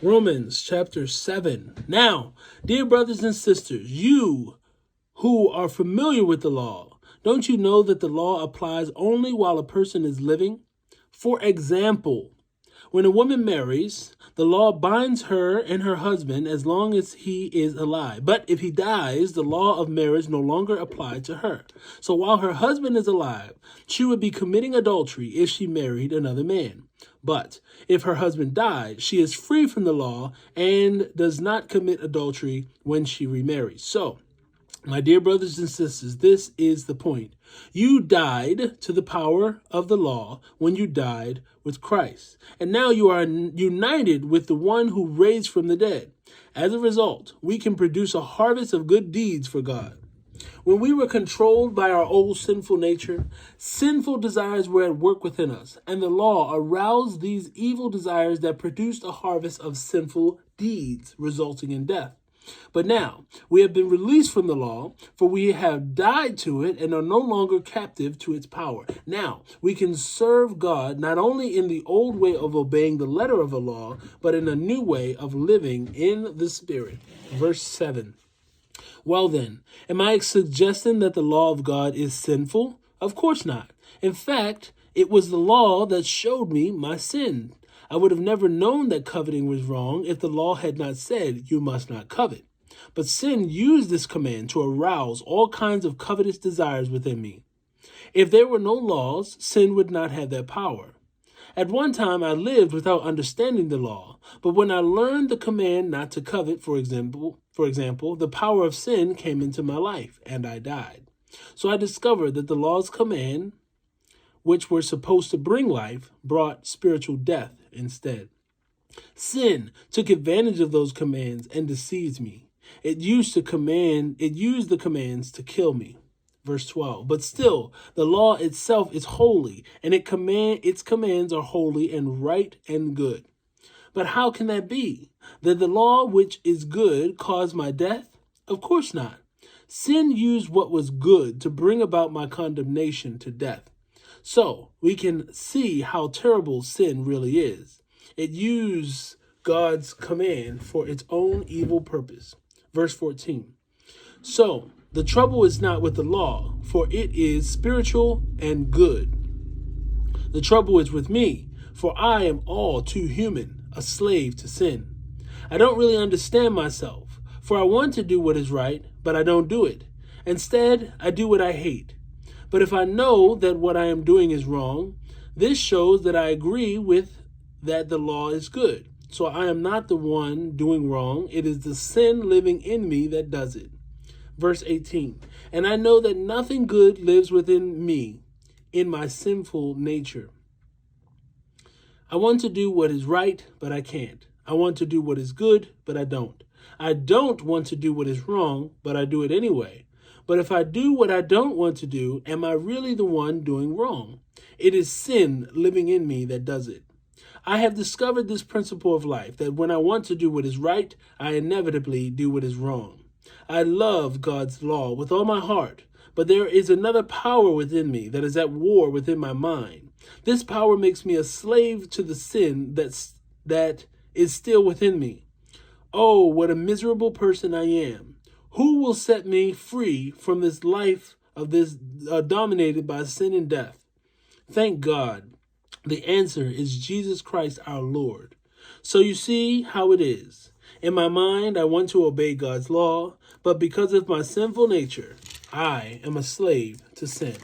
Romans chapter 7. Now, dear brothers and sisters, you who are familiar with the law, don't you know that the law applies only while a person is living? For example, when a woman marries, the law binds her and her husband as long as he is alive. But if he dies, the law of marriage no longer applies to her. So while her husband is alive, she would be committing adultery if she married another man. But if her husband died, she is free from the law and does not commit adultery when she remarries. So, my dear brothers and sisters, this is the point. You died to the power of the law when you died with Christ. And now you are united with the one who raised from the dead. As a result, we can produce a harvest of good deeds for God. When we were controlled by our old sinful nature, sinful desires were at work within us, and the law aroused these evil desires that produced a harvest of sinful deeds, resulting in death. But now we have been released from the law, for we have died to it and are no longer captive to its power. Now we can serve God not only in the old way of obeying the letter of the law, but in a new way of living in the Spirit. Verse 7. Well then, am I suggesting that the law of God is sinful? Of course not. In fact, it was the law that showed me my sin. I would have never known that coveting was wrong if the law had not said, you must not covet. But sin used this command to arouse all kinds of covetous desires within me. If there were no laws, sin would not have that power. At one time, I lived without understanding the law, but when I learned the command not to covet, for example, the power of sin came into my life, and I died. So I discovered that the law's command, which were supposed to bring life, brought spiritual death instead. Sin took advantage of those commands and deceived me. It used the commands to kill me. Verse 12. But still, the law itself is holy, and its commands are holy and right and good. But how can that be? That the law which is good caused my death? Of course not. Sin used what was good to bring about my condemnation to death. So we can see how terrible sin really is. It used God's command for its own evil purpose. Verse 14. So the trouble is not with the law, for it is spiritual and good. The trouble is with me, for I am all too human, a slave to sin. I don't really understand myself, for I want to do what is right, but I don't do it. Instead, I do what I hate. But if I know that what I am doing is wrong, this shows that I agree with that the law is good. So I am not the one doing wrong. It is the sin living in me that does it. Verse 18. And I know that nothing good lives within me in my sinful nature. I want to do what is right, but I can't. I want to do what is good, but I don't. I don't want to do what is wrong, but I do it anyway. But if I do what I don't want to do, am I really the one doing wrong? It is sin living in me that does it. I have discovered this principle of life, that when I want to do what is right, I inevitably do what is wrong. I love God's law with all my heart, but there is another power within me that is at war within my mind. This power makes me a slave to the sin that is still within me. Oh, what a miserable person I am. Who will set me free from this life of this dominated by sin and death? Thank God. The answer is Jesus Christ our Lord. So you see how it is. In my mind, I want to obey God's law, but because of my sinful nature, I am a slave to sin.